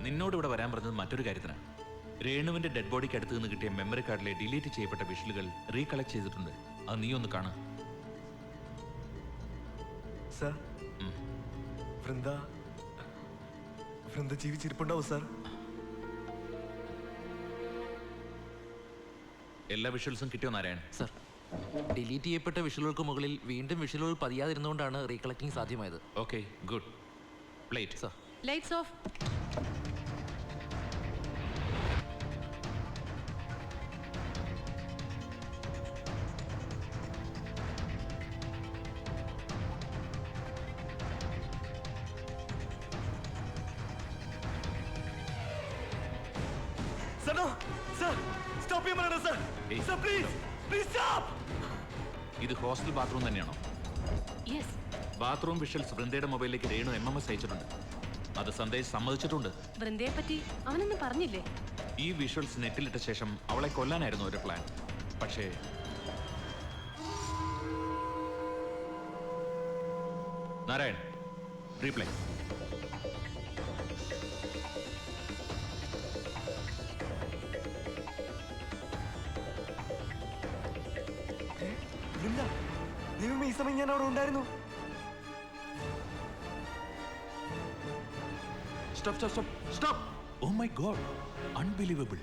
നിന്നോട് ഇവിടെ വരാൻ പറഞ്ഞത് മറ്റൊരു കാര്യത്തിനാണ്. രേണുവിന്റെ ഡെഡ് ബോഡിക്ക് അടുത്ത് നിന്ന് കിട്ടിയ മെമ്മറി കാർഡിലെ ഡിലീറ്റ് ചെയ്യപ്പെട്ട വിഷ്വലുകൾ റീകളക്ട് ചെയ്തിട്ടുണ്ട്. അത് നീ ഒന്ന് കാണാം. സർ, വൃന്ദ ജീവിച്ചിരിപ്പുണ്ടാവും സർ. എല്ലാ വിഷ്വൽസും കിട്ടിയോ നാരായൺ? സർ, ഡിലീറ്റ് ചെയ്യപ്പെട്ട വിഷ്വലുകൾക്ക് മുകളിൽ വീണ്ടും വിഷ്വലുകൾ പതിയാതിരുന്നുകൊണ്ടാണ് റീകളക്ടിങ് സാധ്യമായത്. Okay, good. Play it sir. Lights off. ഇത് ഹോസ്റ്റൽ ബാത്റൂം തന്നെയാണോ? യെസ്. ബാത്റൂം വിഷ്വൽസ് വൃന്ദയുടെ മൊബൈലിലേക്ക് രേണു MMS അയച്ചിട്ടുണ്ട്. അത് സന്ദേശ് സമ്മതിച്ചിട്ടുണ്ട്. വൃന്ദയെ പറ്റി അവനൊന്നും പറഞ്ഞില്ലേ? ഈ വിഷ്വൽസ് നെറ്റിലിട്ട ശേഷം അവളെ കൊല്ലാനായിരുന്നു ഒരു പ്ലാൻ. പക്ഷേ നാരായൺ, റീപ്ലേ. ദൈവമേ, ഈ സമയം ഞാൻ അവിടെ ഉണ്ടായിരുന്നു. Oh my God, unbelievable.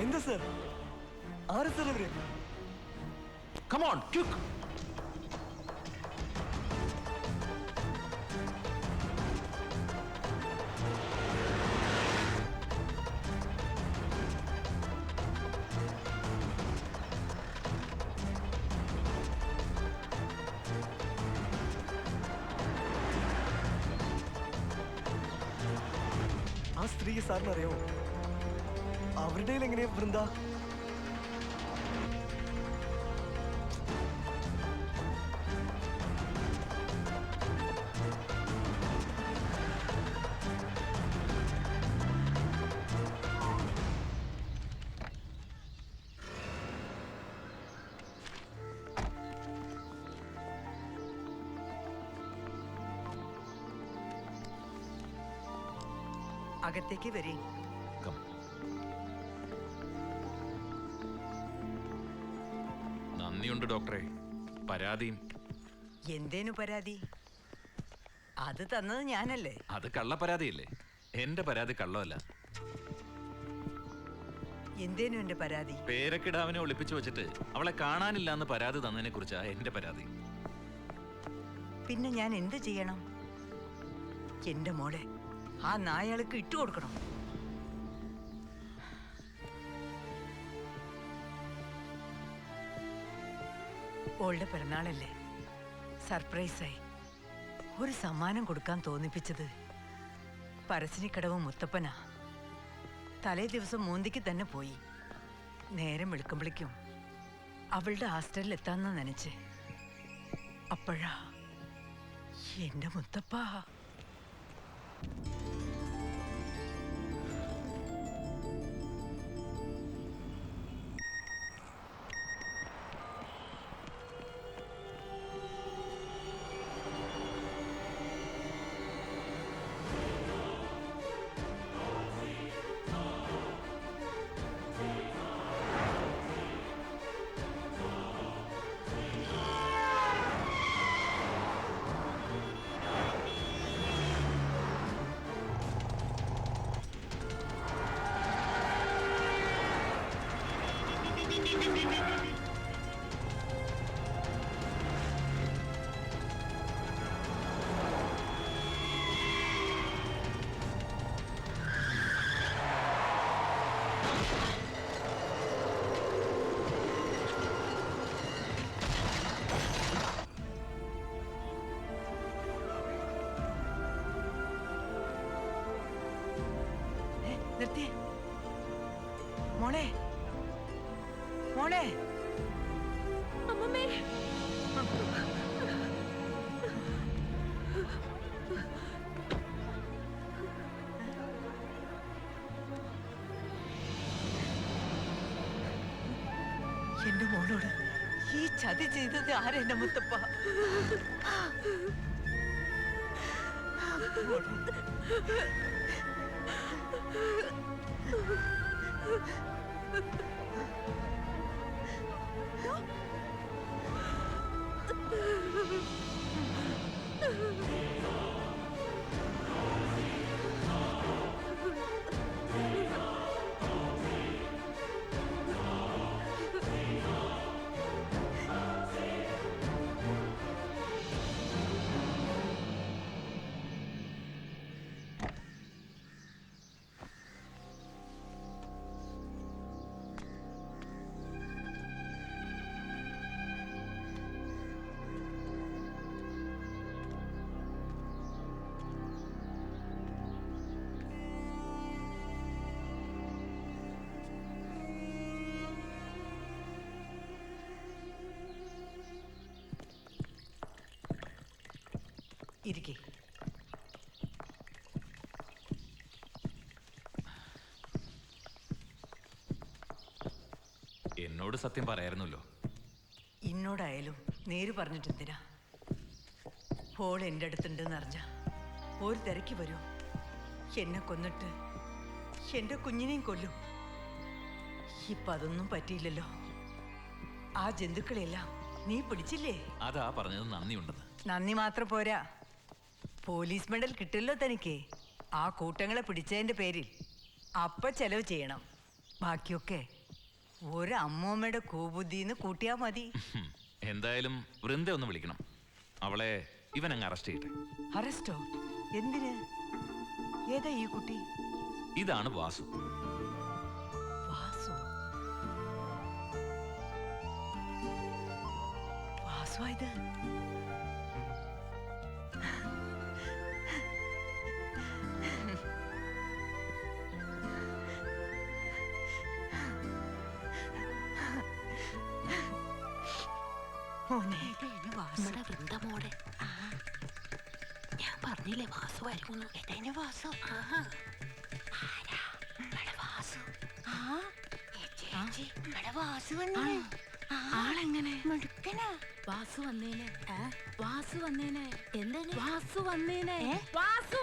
എന്താ സർ? ആര് സർ അവര്? Come on, quick. ആ സ്ത്രീയെ സാറിന് അറിയാമോ? അവരുടെ എങ്ങനെയാ വൃന്ദ? അകത്തേക്ക് വരേ. നന്ദിയുണ്ട് ഡോക്ടറെ. പരാതിയും. എന്തേനു പരാതി? അത് തന്നത് ഞാനല്ലേ. അത് കള്ള പരാതിയല്ലേ? എന്റെ പരാതി കള്ളമല്ല. എന്തേനു എന്റെ പരാതി? പേരക്കിടാവിനെ ഒളിപ്പിച്ചു വെച്ചിട്ട് അവളെ കാണാനില്ല എന്ന് പരാതി തന്നതിനെ കുറിച്ചാ എന്റെ പരാതി. പിന്നെ ഞാൻ എന്ത് ചെയ്യണം? എന്റെ മോളെ ആ നായാൾക്ക് ഇട്ടുകൊടുക്കണം. ഓളുടെ പിറന്നാളല്ലേ, സർപ്രൈസായി ഒരു സമ്മാനം കൊടുക്കാൻ തോന്നിപ്പിച്ചത് പരശ്ശിനിക്കടവ് മുത്തപ്പനാ. തലേ ദിവസം മൂന്തിക്ക് തന്നെ പോയി. നേരം വെളുക്കുമ്പോഴേക്കും അവളുടെ ഹാസ്റ്റലിൽ എത്താന്ന് നനച്ച്. അപ്പോഴാ എന്റെ മുത്തപ്പ. നിർത്തി മോളെ, മോളെ. അമ്മമ്മേ, എന്റെ മോളോട് ഈ ചതി ചെയ്തത് ആരെന്റെ മുത്തപ്പ? ഇരിക്കേ. എന്നോട് സത്യം പറയായിരുന്നല്ലോ. എന്നോടായാലും നേര് പറഞ്ഞിട്ടെന്തിനാ? ഫോൾ എൻ്റെ അടുത്തുണ്ടെന്ന് അറിഞ്ഞ ഒരു തിരക്ക് വരും. എന്നെ കൊന്നിട്ട് എൻ്റെ കുഞ്ഞിനെയും കൊല്ലും. ഇപ്പൊ അതൊന്നും പറ്റിയില്ലല്ലോ. ആ ജന്തുക്കളെല്ലാം നീ പിടിച്ചില്ലേ? അതാ പറഞ്ഞത് നന്ദിയുണ്ടെന്ന്. നന്ദി മാത്രം പോരാ, പോലീസ് മെഡൽ കിട്ടില്ലോ തനിക്ക്. ആ കൂട്ടങ്ങളെ പിടിച്ചതിന്റെ പേരിൽ അപ്പ ചെലവ് ചെയ്യണം. ബാക്കിയൊക്കെ ഒരമ്മൂമ്മയുടെ കൂബുദ്ധിന്ന് കൂട്ടിയാ മതി. എന്തായാലും വൃന്ദ ഒന്ന് വിളിക്കണം. അവളെ ഇവൻ അങ്ങ് അറസ്റ്റ് ചെയ്യട്ടെ. അറസ്റ്റോ? എന്തിന്? ഏതാ ഈ കുട്ടി? ഇതാണ് വാസു. വാസു? വാസുവാ ഇത്? മോനെ, നമ്മുടെ വൃന്ദമോടെ ഞാൻ പറഞ്ഞില്ലേ വാസു വരുമെന്ന്. എടേനെ വാസു. ആരാ? ഇവിടെ വാസു. ചേച്ചി, ഇവിടെ വാസു വന്നേ. ആളെങ്ങനെ? മിടുക്കനാ. വാസു വന്നേനെ. വാസു വന്നേനെ. എന്താണ്? വാസു വന്നേനെ. വാസു